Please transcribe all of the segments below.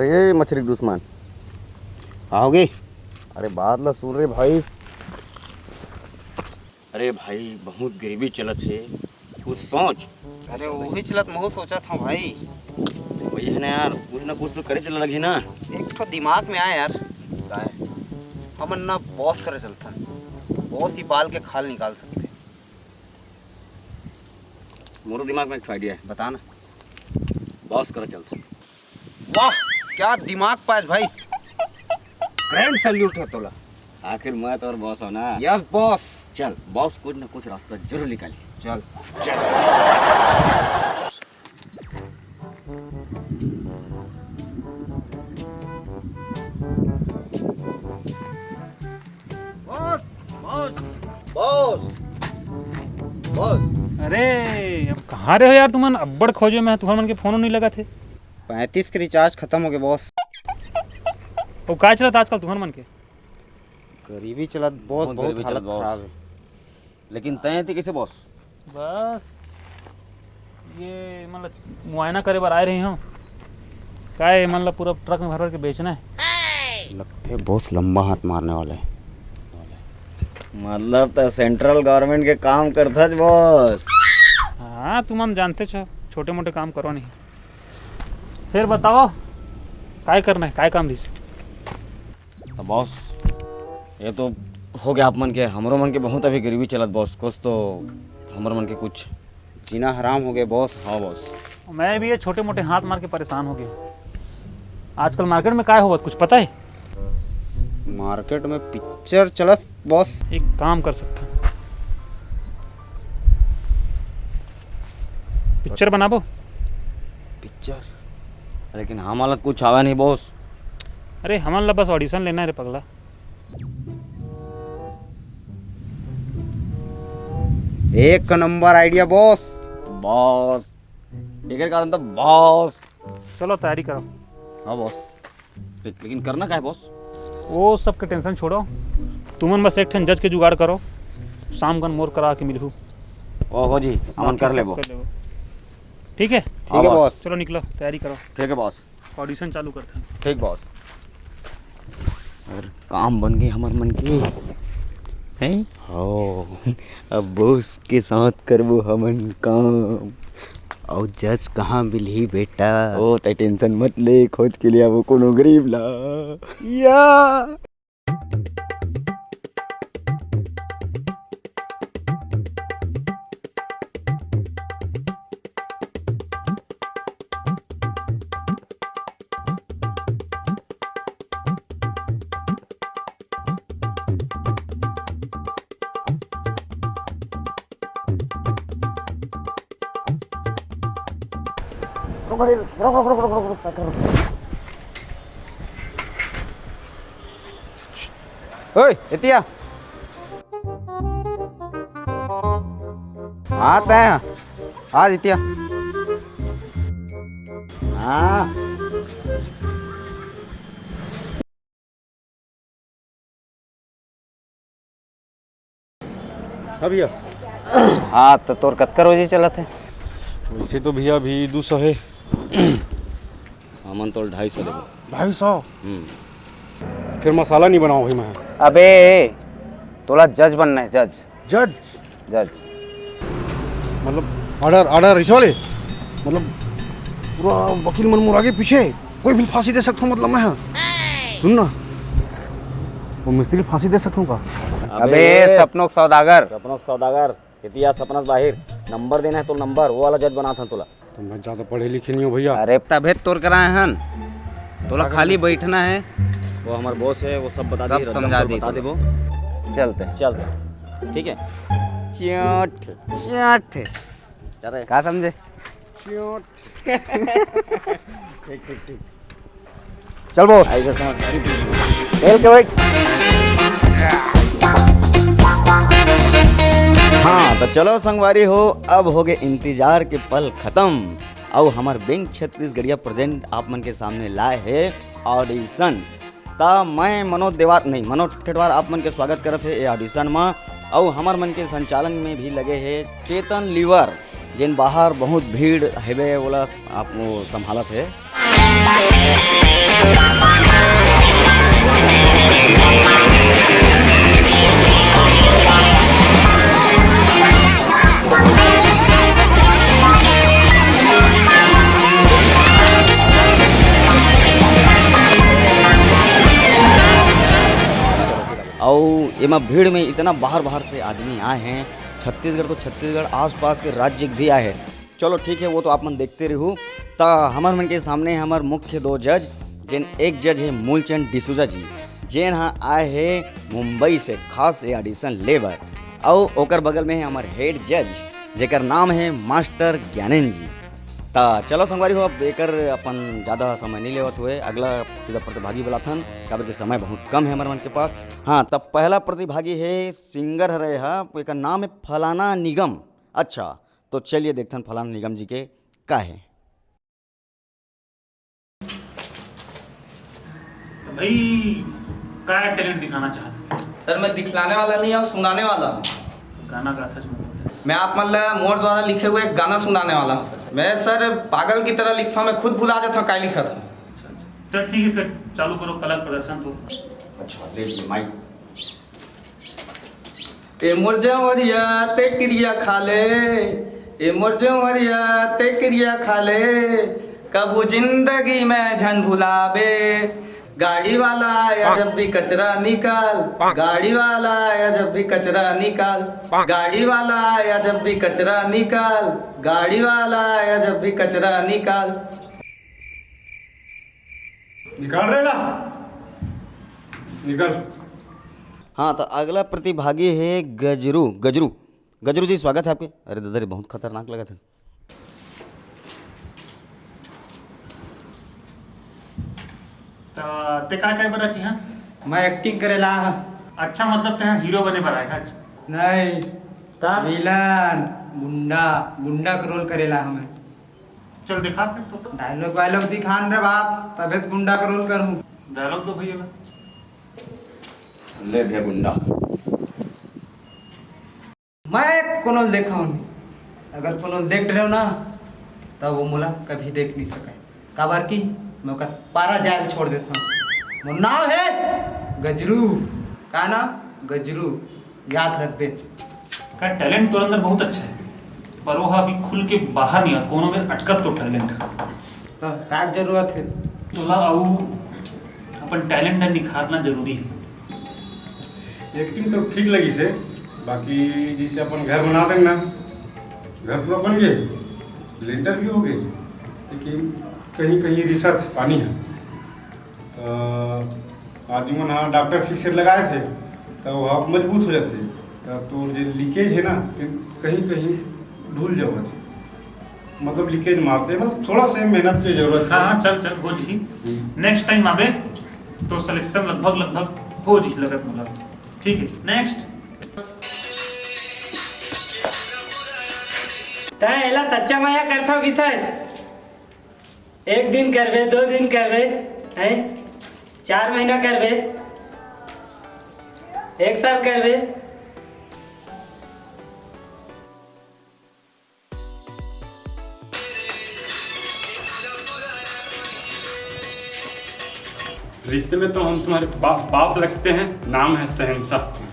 अरे मछली दुश्मन आओगे? अरे बात ला सुन रे भाई। अरे भाई बहुत गरीबी चलत है, कुछ सोच। अरे वही चलत महू सोचा था भाई। वही है ना यार, कुछ ना कुछ तो करे चला लगी ना। एक तो दिमाग में आया यार, हमन ना बॉस करे चलता, बॉस ही बाल के खाल निकाल सकते। मोरो दिमाग में एक आइडिया है, बता ना। बॉस करे चलता। वाह क्या दिमाग पास भाई। ग्रैंड सैल्यूट है तोला। आखिर मैं तो और बॉस हो ना। Yes boss. चल बॉस कुछ ना कुछ रास्ता जरूर निकाले। चल बॉस बॉस बॉस बॉस। अरे अब कहाँ रहे हो यार तुमन? अब्बड़ खोजे में तुम्हारे मन के फोन नहीं लगा थे। 35 के रिचार्ज खत्म हो गए बॉस। वो क्या चलत आजकल तुम्हारे मन के? गरीबी चलत बहुत बहुत बहुत गरीबी हालत चलत बॉस। खराब है। लेकिन तय थी कैसे बॉस? बस ये मतलब मुआयना करे बार आए रही हूँ। क्या है मतलब पूरा ट्रक में भर भर के बेचना है। लगते बॉस लंबा हाथ मारने वाला है। मतलब तो सेंट्रल गवर्नमेंट के काम करता है बॉस। हाँ तुम जानते छो छोटे मोटे काम करो नहीं। फिर बताओ काय करना है, काय काम दिस? तो बॉस ये तो हो गया आप मन के, हमरो मन के बहुत अभी गरीबी चलत बॉस। कुछ तो हमरो मन के कुछ जीना हराम हो गए बॉस। हाँ बॉस। मैं भी ये छोटे मोटे हाथ मार के परेशान हो गया। आजकल मार्केट में काय होगा कुछ पता है? मार्केट में पिक्चर चलत बॉस। एक काम कर सकता हूँ, पिक्चर बनाबो। पिक्चर? लेकिन हमारा कुछ आवा नहीं बॉस। अरे हमन ला बस ऑडिशन लेना है रे पगला। एक नंबर आइडिया बॉस। बॉस एक कारण तो बॉस। चलो तैयारी करो। हाँ बॉस। लेकिन करना क्या है बॉस? वो सब के टेंशन छोड़ो, तुमन बस एक ठन जज के जुगाड़ करो। शाम गन मोर करा के मिलू। ओहो जी अमन कर ले वो। ठीक है ठीक है बॉस। चलो निकलो तैयारी करो, ठीक है बॉस। ऑडिशन चालू करते हैं। ठीक बॉस। और काम बन गए हमार मन के हैं। हो अब बॉस के साथ करबो हमन काम। और जज कहाँ मिलही बेटा? ओ ते टेंशन मत ले, खोज के लिए वो कोनो गरीब ला या। ओए इतिया आता है आज इतिया। हाँ हाँ भैया। हाँ तो तोर कत्कर रोजी चलत है। वैसे तो भैया अभी 200 है। अमन तो 250 लेबो। 250? फिर मसाला नहीं बनाओ भाई मैं। अबे तोला जज बनना है, जज। जज जज मतलब ऑर्डर ऐसे वाले, मतलब पूरा वकील मन मुर आगे पीछे कोई भी फांसी दे सकता हूँ। मतलब मैं सुन ना, वो मिस्त्री फांसी दे सकता हूँ का? अबे सपनों का सौदागर। सपनों का सौदागर इतिहास सपना बाहर नंबर देना है तो नंबर वो वाला जज बना था तोला। तो मैं ज़्यादा पढ़े लिखे नहीं हूँ भैया। अरे तबे तोर कराए हन, तोला खाली बैठना है। वो हमारे बॉस है, वो सब बता सब दी, समझा दी बता दे वो। चलते चल ठीक है। चट चट चल रहे। का समझे? ठीक ठीक ठीक। चल बॉस ऐसे समझ। खेल के बैठ। हाँ तो चलो संगवारी हो, अब हो गए इंतजार के पल खत्म। और हमार बैंक छत्तीसगढ़िया प्रेजेंट आप मन के सामने लाए है ऑडिशन। ता मैं मनोज ठेठवार आप मन के स्वागत करत है ये ऑडिशन में। और हमार मन के संचालन में भी लगे है चेतन लीवर, जिन बाहर बहुत भीड़ हेबे बोला आप वो संभालत है। और एमा भीड़ में इतना बाहर बाहर से आदमी आए हैं। छत्तीसगढ़ तो छत्तीसगढ़ आसपास के राज्य भी आए हैं। चलो ठीक है, वो तो आप मन देखते रहू। ता हमार मन के सामने हमार मुख्य दो जज, जिन एक जज है मूलचंद डिसूजा जी, जिन हाँ आए हैं मुंबई से खास ऑडिशन लेबर। और ओकर बगल में है हमार हेड जज, जेकर नाम है मास्टर ज्ञानेंद्र जी। ता चलो संगवारी हो, अब एकर अपन ज़्यादा समय नहीं लेवत हुए, अगला सीधा प्रतिभागी बोला था काबर के समय बहुत कम है हमारे मन के पास। हाँ, तब पहला प्रतिभागी है सिंगर रहे है, एकर नाम है फलाना निगम। अच्छा, तो चलिए देखते हैं फलाना निगम जी के का है। तो भाई क्या टैलेंट दिखाना चाहते? सर मैं दिखलाने वाला नहीं हूँ, सुनाने वाला हूँ। गाना का था मैं आप मतलब मोर द्वारा लिखे हुए एक गाना सुनाने वाला हूँ सर। मैं सर पागल की तरह लिखता हूँ, मैं खुद भुला जाता हूँ क्या लिखा था। चल ठीक है, फिर चालू करो कला प्रदर्शन। तो अच्छा देखिए माइक। ए मोर जवरिया ते क्रिया खा ले, ए मोर जवरिया ते क्रिया खा ले, कबू जिंदगी में झन भुलाबे। गाड़ी वाला आया जब भी कचरा निकाल, गाड़ी वाला आया जब भी कचरा निकाल, गाड़ी वाला आया जब भी कचरा निकाल, गाड़ी वाला आया जब भी कचरा निकाल। निकाल रहे ना, निकल। हाँ, तो अगला प्रतिभागी है गजरू। गजरू गजरू जी, स्वागत है आपके। अरे दादा बहुत खतरनाक लगा था। ते काय काय बरं हाँ? मैं एक्टिंग करेला। अच्छा, मतलब ते हीरो बने पर आए नहीं, तब विलन गुंडा, गुंडा का रोल करेला हमें। चल दिखा फिर तो डायलॉग वायलॉग दिखान रे बाप, तबियत गुंडा का रोल करूँ। डायलॉग तो भैया ले भैया गुंडा। मैं कोनो देखा हूँ नहीं, अगर कोनो देख रहे हो ना तब वो मोला कभी देख नहीं सका। काबर की मैं ओकर पारा जाल छोड़ देता हूँ। मोर नाम है गजरू। का नाम? गजरू, याद रख दे। का टैलेंट तो अंदर बहुत अच्छा है, पर वो अभी खुल के बाहर नहीं आता, कोनो में अटकत तो टैलेंट है। तो का जरूरत है? तो ला आऊ अपन टैलेंट निखारना जरूरी है। एक्टिंग तो ठीक लगी से, बाकी जैसे अपन घर बना देंगे ना, घर पूरा बन गए, लेंटर भी हो गए, लेकिन कहीं कहीं रिसर्च पानी है। तो आदमी हाँ डॉक्टर फिक्सर लगाए थे तो वहाँ मजबूत हो जाते, तो जो लीकेज है ना कहीं कहीं धुल जाओ, मतलब लीकेज मारते, मतलब थोड़ा सा मेहनत की जरूरत है। हाँ चल चल हो जी, नेक्स्ट टाइम आवे तो सिलेक्शन लगभग हो जी लगत मतलब। ठीक है, नेक्स्ट। एला सच्चा माया करता भी था। एक दिन करबे, 2 दिन करबे, हैं 4 महीना करबे, 1 साल करबे। रिश्ते में तो हम तुम्हारे बाप लगते हैं, नाम है शहंशाह।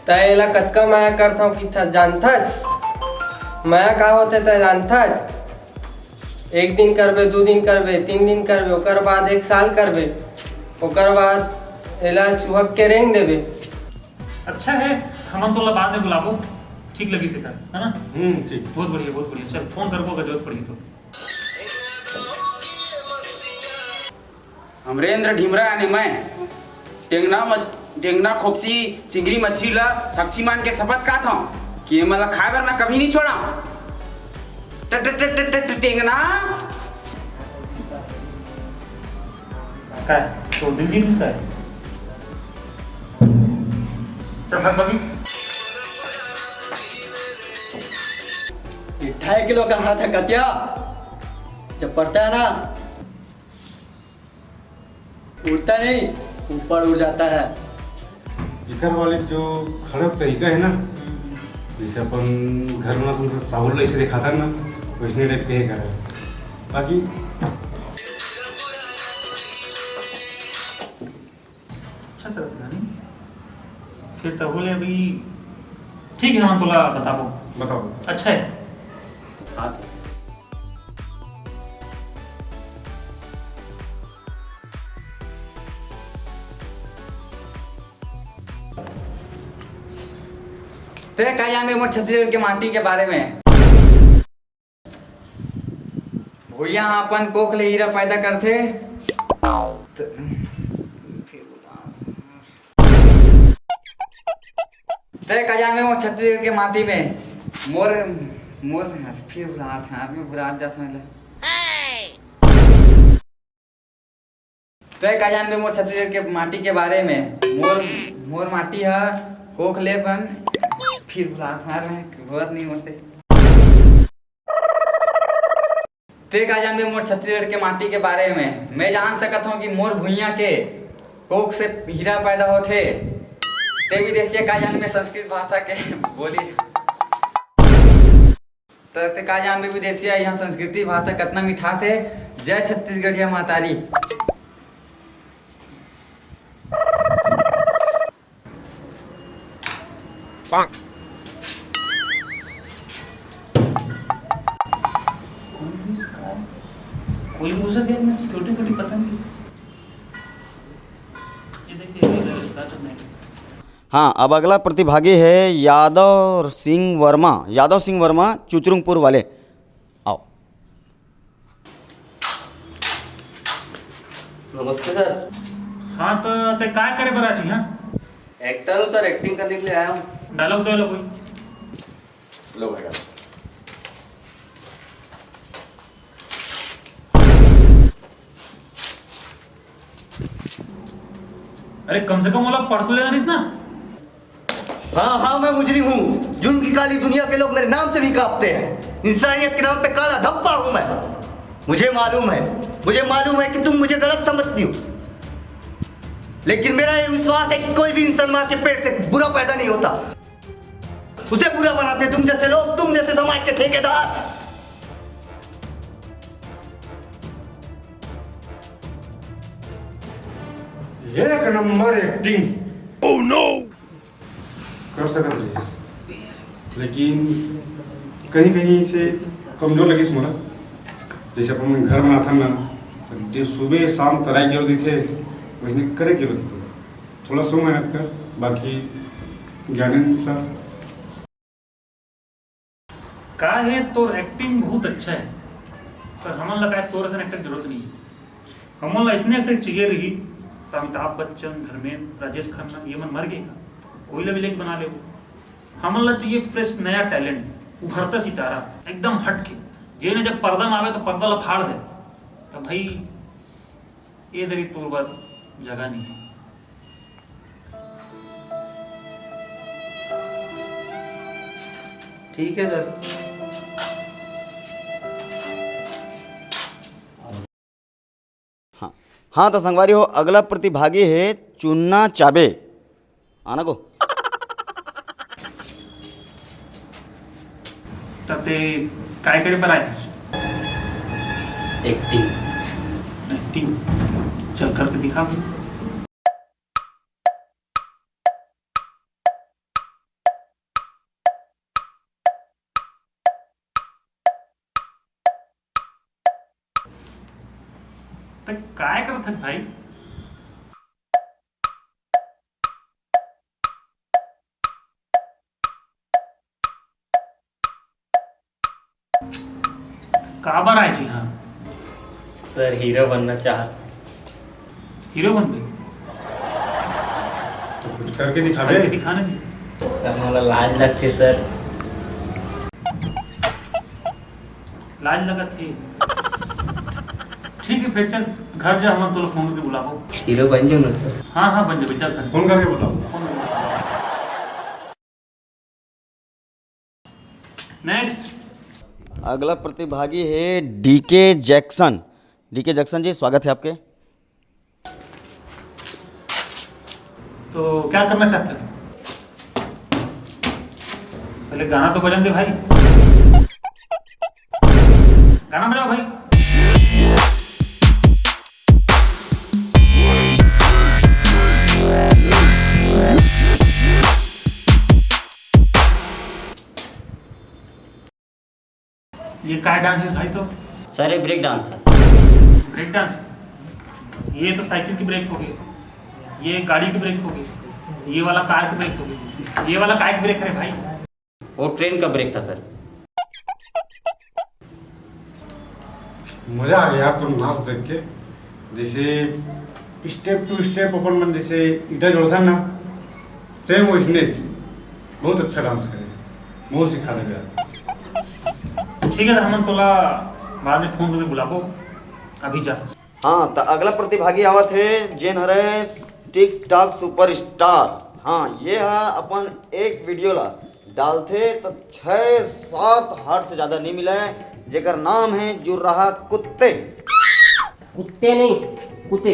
एला कतका माया करता हूँ कि था जानता माया का होते था जानता। 1 दिन करबे, 2 दिन करबे, 3 दिन करबे, ओकर बाद 1 साल करबे, ओकर बाद एला चुहक के रेंग देबे। अच्छा है, हम तो बाद में बुलाबो, ठीक लगी से कर, है ना? ठीक। बहुत बढ़िया बहुत बढ़िया। चल फोन करबो अगर जरूरत पड़ी तो। अमरेंद्र ढीमरा यानी मैं टेंगना खोपसी चिंगरी मछली ला साक्षी मान के शपथ का था कि मतलब खाए बर मैं कभी नहीं छोड़ा। टेंगना का तो दिल जी किसका है? चल भाग भागी। 2.5 किलो का हाथ है कतिया, जब पड़ता है ना उड़ता नहीं, ऊपर उड़ जाता है। इकर वाले जो खड़ा तरीका है ना, जैसे अपन घर में तुमको साहुल ऐसे देखा था ना, वैसने टाइप के करा है। बाकी अच्छा करत नहीं फिर तो बोले अभी ठीक है, हम तोला बताबो। बताओ। अच्छा है। हाँ सर। तेरे क्या जाने मोर छत्तीसगढ़ के माटी के बारे में? भैया अपन कोख ले हीरा पैदा करथे। तेरे क्या जाने मोर छत्तीसगढ़ के माटी में मोर मोर फिर बुलात है आदमी बुलात जात है। तेरे क्या जाने मोर छत्तीसगढ़ के माटी के बारे में? मोर मोर माटी है कोख ले बन फिर बुलात है बहुत नहीं मोर से। ते का जान मोर छत्तीसगढ़ के माटी के बारे में? मैं जान सकत हूँ कि मोर भुइयां के कोख से हीरा पैदा होते। ते विदेशी का जान में संस्कृत भाषा के बोली तो ते का जान में विदेशी यहाँ संस्कृति भाषा कितना मिठास है। जय छत्तीसगढ़िया मातारी। कोई भी हो सके, मैं सिक्योरिटी को पता नहीं। ये देखिए ये रास्ता तो नहीं। हाँ, अब अगला प्रतिभागी है यादव सिंह वर्मा चुचरुंगपुर वाले। आओ। नमस्ते सर। हाँ तो ते काय करे बरा छी? हाँ एक्टर हूँ सर, एक्टिंग करने के लिए आया हूँ। डायलॉग दो कोई। लो भाई। अरे कम से कम वो लोग पढ़ तो लेना ना। हाँ हाँ, मैं मुजरिम हूँ। जुर्म की काली दुनिया के लोग मेरे नाम से भी कांपते हैं। इंसानियत के नाम पे काला धब्बा हूँ मैं। मुझे मालूम है कि तुम मुझे गलत समझती हो, लेकिन मेरा ये विश्वास है कि कोई भी इंसान माँ के पेट से बुरा पैदा नहीं होता। उसे बुरा बनाते तुम जैसे लोग, तुम जैसे समाज के ठेकेदार। एक नंबर एक्टिंग। Oh no. कर सकत रही, लेकिन कहीं कहीं से कमजोर लगी मोला। जैसे अपन घर में था ना, जो सुबह शाम तराई जरूरत थे वैसे करे जरूरत थी। थोड़ा सो मेहनत कर, बाकी ज्ञानेंद्र का है तोर एक्टिंग बहुत अच्छा है, पर हमन लगा तोर से एक्टर जरूरत नहीं है। हमन ला इसने एक्टर चाहिए रही तो अमिताभ बच्चन, धर्मेंद्र, राजेश खन्ना ये मन मर गए का कोई ला भी लेके बना ले। वो हमन ला चाहिए फ्रेश नया टैलेंट, उभरता सितारा एकदम हट के। जे ने जब पर्दा में आवे तो पर्दा ला फाड़ दे, तो भाई ये दरी तोर बार जगह नहीं है। ठीक है सर। हाँ तो संगवारी हो, अगला प्रतिभागी है चुन्ना चाबे। आना को। ते काय करे पर आए? एक्टिंग चल करके दिखा भाई। तो काय करत है भाई? काबर आए छी? हाँ सर हीरो बनना चाहत। हीरो बन गए तो कुछ करके दिखा करके दे। दिखाना जी। सर मोला लाज लगते सर। लाज लगा थी। ठीक है फिर चल घर जा, हम तो फोन करके बुलाओ। हीरो बन जाओ ना सर। हाँ हाँ बन जाए, चल कर फोन करके बताओ। नेक्स्ट अगला प्रतिभागी है डीके जैक्सन। डीके जैक्सन जी, स्वागत है आपके। तो क्या करना चाहते हैं? पहले गाना तो बजन दे भाई, गाना बजाओ भाई। ये क्या डांस है भाई? तो सर ये ब्रेक डांस है। Break dance? ये तो साइकिल की ब्रेक होगी, ये गाड़ी की ब्रेक होगी, ये वाला कार की ब्रेक होगी, ये वाला काय की ब्रेक है भाई? वो ट्रेन का ब्रेक था सर। मजा आ गया यार तुम नाच देख के। जैसे स्टेप टू स्टेप अपन मन जैसे ईटा जोड़ता है ना, सेम वैसने बहुत अच्छा डांस करे, बहुत सिखा देगा यार। ठीक है हमन तोला बाद में फोन करके बुलाबो, अभी जा। हाँ तो अगला प्रतिभागी आवत है जेन हरे टिकटॉक सुपरस्टार। हाँ ये है अपन एक वीडियो ला डालते तो 6-7 हार्ट से ज्यादा नहीं मिला है, जेकर नाम है जुर रहा कुत्ते। कुत्ते नहीं, कुत्ते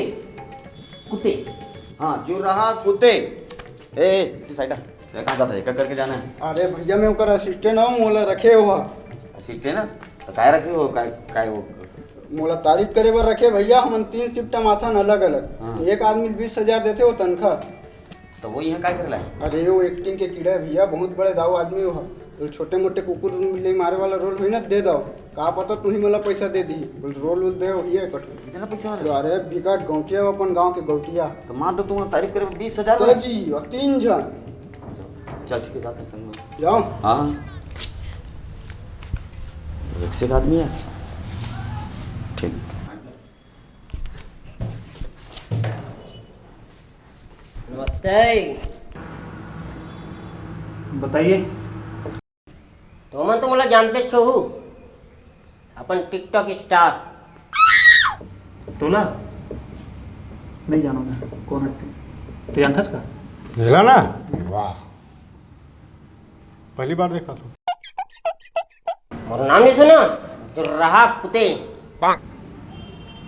कुत्ते। हाँ जुर रहा कुत्ते। ए साइड कहाँ जाता है, क्या करके जाना है? अरे भैया मैं ओकर असिस्टेंट हूँ, मोला रखे हुआ। असिस्टेंट ना तो काय रखे हो, काय वो मोला तारीफ करे बर रखे भैया। हम 3 शिफ्ट माथन अलग अलग। हाँ। एक आदमी 20,000 देते हो तनख्वाह। तो वो यहाँ काय करला है? अरे वो एक्टिंग के कीड़ा है भैया, बहुत बड़े दाऊ आदमी हो। तो छोटे मोटे कुकुर ले मारे वाला रोल हुई ना, दे दो। का पता तू ही मला पैसा दे दी, बोल रोल वोल दे भैया कट। कितना पैसा तो अरे बिकट गौटिया अपन गांव के गौटिया। तो मान दो तुम तारीफ करे 20,000 तो जी और 3 जन। चल ठीक है जाते हैं संग में। जाओ। हाँ तो एक से एक आदमी है। ठीक नमस्ते। बताइए। तुम तो मोला जानते छो, अपन टिकटॉक स्टार। तोला नहीं जानो मैं कौन है तो जानता का? मिला ना? वाह, पहली बार देखा तो। मोर नाम नहीं सुना? जुर रहा कुत्ते।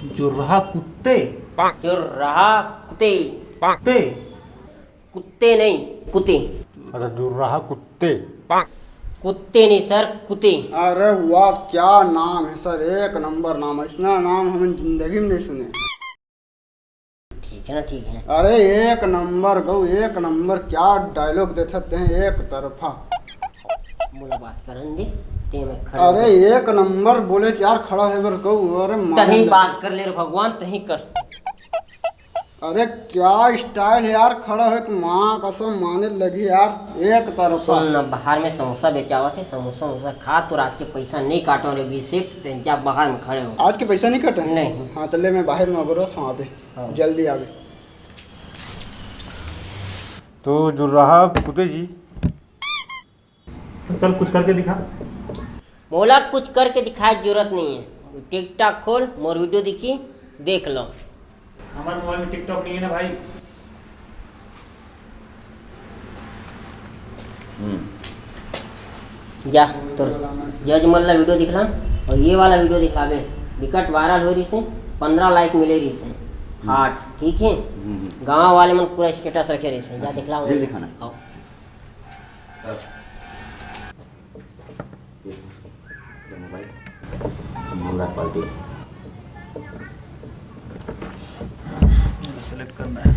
जो रहा कुत्ते? जुर रहा कुत्ते। कुत्ते? कुत्ते नहीं, कुत्ते। अच्छा जुड़ रहा कुत्ते। कुत्ते नहीं सर, कुत्ते। अरे वाह क्या नाम है सर, एक नंबर नाम है। इतना नाम हम जिंदगी में नहीं सुने। ठीक है ना, ठीक है। अरे एक नंबर गौ, एक नंबर। क्या डायलॉग देते हैं एक तरफा। मोला बात करन दे ते मैं खड़ा। अरे एक नंबर बोले यार, खड़ा है बर गौ। अरे तही बात कर ले रे भगवान, तही कर। अरे क्या स्टाइल है यार, खड़ा है कि माँ कसम माने लगी यार, एक तरफा। सुन ना, बाहर में समोसा बेचावा थे, समोसा खा तो रात के पैसा नहीं काटो रे। 20 शिफ्ट जा बाहर में खड़े हो। आज के पैसा नहीं कटे? नहीं। हाँ तो ले मैं बाहर में अबरो था, आबे हाँ। जल्दी आबे। तो जुड़ रहा कुत्ते जी, चल कुछ करके दिखा। मोला कुछ करके दिखाए जरूरत नहीं है। टिकटॉक खोल, मोर वीडियो दिखी, देख लो। हमारे मोबाइल में टिकटॉक नहीं है ना भाई। जा तो जज मल्ला वीडियो दिखला और ये वाला वीडियो दिखावे, विकट वायरल हो रही से, 15 लाइक मिले रही से। हार्ट ठीक है। गांव वाले मन पूरा स्टेटस रखे रही से। जा दिखला ये दिखाना। आओ। पार्टी सेलेक्ट करना है।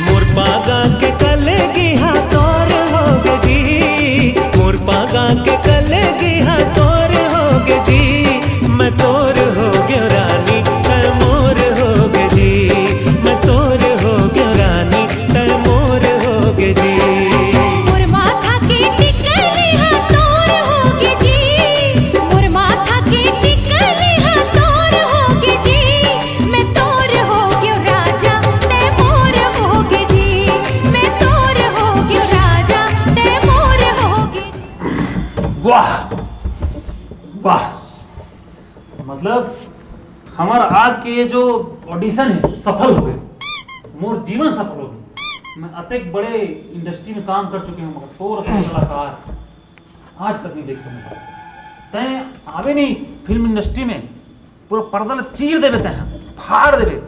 मोर पागा के कलेगी हाँ तोर होगे जी, मोर पागा के कलेगी हाँ तोर होगे जी। मैं तोर होगे रानी तै मोर होगे जी, मैं तोर होगे रानी तै मोर होगे जी। मोर माथा के टिकली हाँ तोर होगे जी, मोर माथा के टिकली हाँ तोर होगे जी। मैं तोर होगे राजा ते मोर होगे जी, मैं तोर होगे राजा ते मोर होगे। वाह वाह, मतलब हमारा आज के ये जो ऑडिशन है सफल हो गए, मोर जीवन सफल हो गए। मैं अतेक बड़े इंडस्ट्री में काम कर चुके हूँ, मगर शोर कलाकार आज तक नहीं देखते मैं। तय आवे नहीं फिल्म इंडस्ट्री में, पूरा पर्दा चीर देवे तय, फाड़ देवे।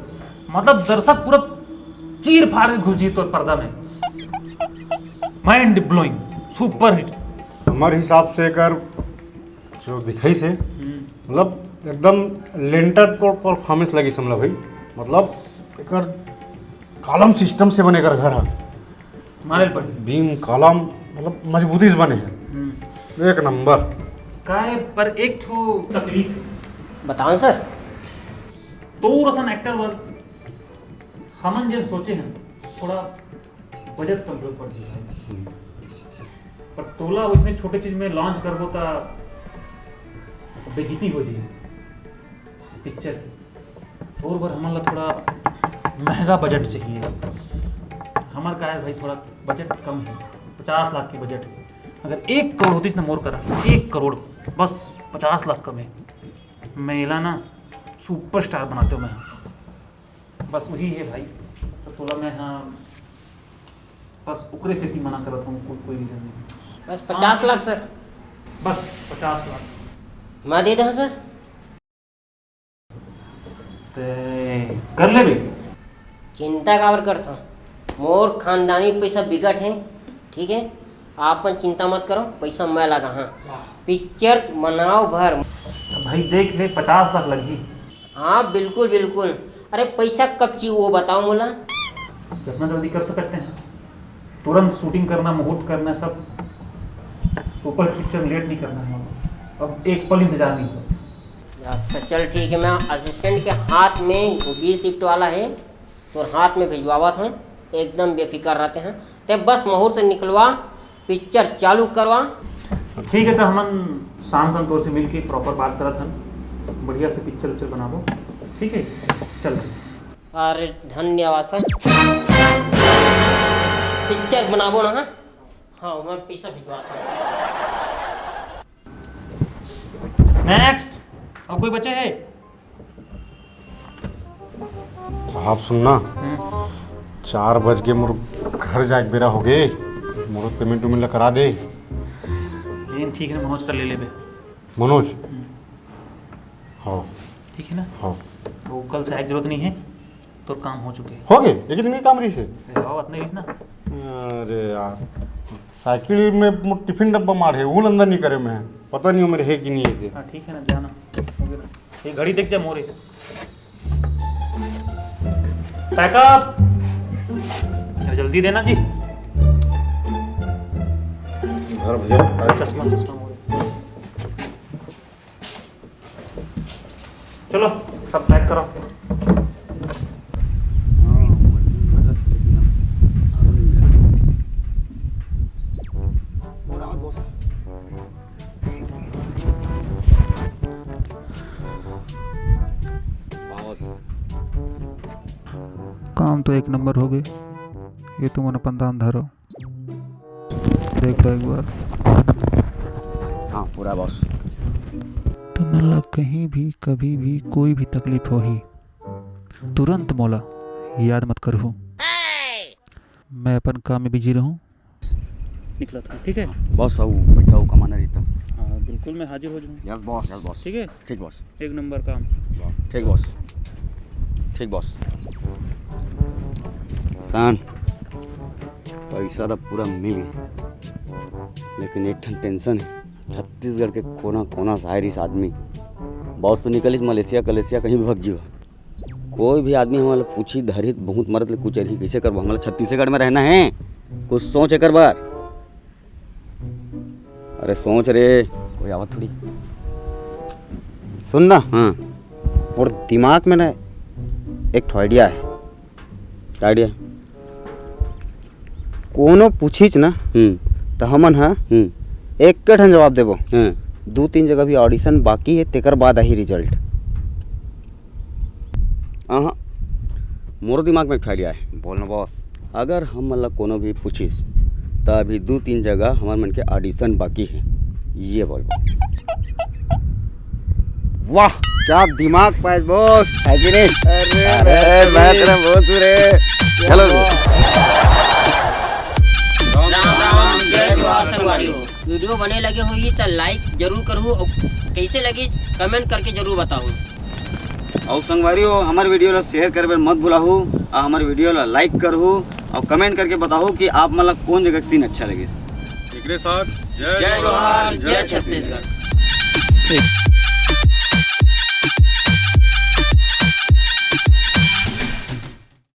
मतलब दर्शक पूरा चीर फाड़ के घुस जी तो पर्दा में। Mind blowing. Super hit. हमारे हिसाब से एकर जो दिखाई से मतलब एकदम लेंटर तो परफॉर्मेंस लगी समझ भाई। मतलब एकर कॉलम सिस्टम से बने कर घर है, मारे पड़ी बीम कॉलम मतलब मजबूती से बने हैं, एक नंबर। का है पर एक ठो तकलीफ बताओ सर। तो रसन एक्टर वर्क हमन जो सोचे हैं थोड़ा बजट कम जरूरत पड़ है, पर तोला उसमें छोटे चीज में लॉन्च कर दो तो बेइज्जती हो जाए पिक्चर की। और बार हमारा थोड़ा महंगा बजट चाहिए। हमार का है भाई थोड़ा बजट कम है, 50 लाख की बजट। अगर 1 करोड़ होती इसने मोर करा 1 करोड़ बस 50 लाख कम है, मैं इला ना सुपरस्टार बनाते हो मैं, बस वही है भाई। तो थोड़ा मैं हाँ बस उकरे से ही मना करता हूँ, कोई रीज़न नहीं। बस 50 लाख सर। बस 50 लाख मैं दे दूँ सर। कर ले भी। चिंता काबर करता मोर खानदानी पैसा बिकट है, ठीक है। आप चिंता मत करो, पैसा मैं लगा। हाँ पिक्चर बनाओ भर। भाई देख ले 50 लाख लगी। हाँ बिल्कुल बिल्कुल। अरे पैसा कब चाहिए वो बताओ मोला। जितना जल्दी कर सकते हैं, तुरंत शूटिंग करना, मुहूर्त करना, सब सुपर पिक्चर लेट नहीं करना है। अब एक पल इंतजार नहीं होगा। अच्छा चल ठीक है, मैं असिस्टेंट के हाथ में 20 शिफ्ट वाला है तो हाथ में भिजवावा था, एकदम बेफिक्र रहते हैं। तो बस मुहूर्त निकलवा, पिक्चर चालू करवा। ठीक है, तो हम शाम का तौर से मिल के प्रॉपर बात करा था, बढ़िया से पिक्चर उच्चर बनाबो। ठीक है चल। अरे धन्यवाद सर। पिक्चर बनाबो ना। हाँ मैं पैसा भिजवा था। नेक्स्ट और कोई बचे है? साहब सुनना, 4 बज के मोर घर जाके बेरा हो गए, मोर पेमेंट उमेंट करा दे। लेकिन ठीक है, मनोज का ले ले बे। मनोज हाँ ठीक है ना। हाँ तो कल से आए जरूरत नहीं है, तो काम हो चुके हैं। हो गए एक दिन में काम रही से। अपने रहीस ना। अरे यार साइकिल में मोर टिफिन डब्बा मार है, वो अंदर नहीं करे मैं, पता नहीं हो मेरे है कि नहीं है। हाँ ठीक है ना, जाना ये घड़ी देख जा मोरे। पैकअप जल्दी देना जी। घर भैया चश्मा मोरे। चलो सब पैक करो। काम तो एक नंबर हो गए। ये तुम अपन दाम धरो, देख लो एक बार। हाँ पूरा बॉस। तो मतलब कहीं भी कभी भी कोई भी तकलीफ हो ही तुरंत मोला याद मत करो। मैं अपन काम में बिजी रहूं, निकला था। ठीक है बॉस, आओ पैसा वो कमाना रहता। हाँ बिल्कुल, मैं हाजिर हो जाऊंगा। Yes boss, yes boss. ठीक है ठीक बॉस, एक नंबर काम। ठीक बॉस, ठीक बॉस। कान पैसा तो पूरा मिल गया, लेकिन एक ठन टेंशन है। छत्तीसगढ़ के कोना कोना से आए इस आदमी, बहुत तो निकलिस मलेशिया कलेशिया कहीं भी भग जियो। कोई भी आदमी हमारा पूछी धरित बहुत मरत ले कुछ रही कैसे करबो, हमारा छत्तीसगढ़ में रहना है, कुछ सोच एक बार। अरे सोच रे, कोई आवत थोड़ी। सुन ना, हाँ और दिमाग में ना एक ठो आइडिया है। आइडिया कोनो पूछीच ना तो हमन हाँ एक ठन जवाब देबो। 2-3 जगह भी ऑडिशन बाकी है, तेकर बाद आई रिजल्ट। हाँ मोर दिमाग में एक आइडिया है। बोलना बॉस, अगर हम मतलब कोनो भी पूछीस तो अभी 2-3 जगह हमार मन के ऑडिशन बाकी है, ये बोल। वाह क्या दिमाग पाए बॉस, है कि नहीं? अरे मैं तेरा बहुत दूर है। चलो वीडियो बने लगे हुई तो लाइक जरूर करूँ, और कैसे लगी कमेंट करके जरूर बताऊँ। और संगवारी हो हमारे वीडियो ला शेयर करबे मत भुलाहू, और हमारे वीडियो ला लाइक करहू और कमेंट करके बताओ कि आप मतलब कौन जगह सीन अच्छा लगे। एकरे साथ जय जोहार, जय छत्तीसगढ़।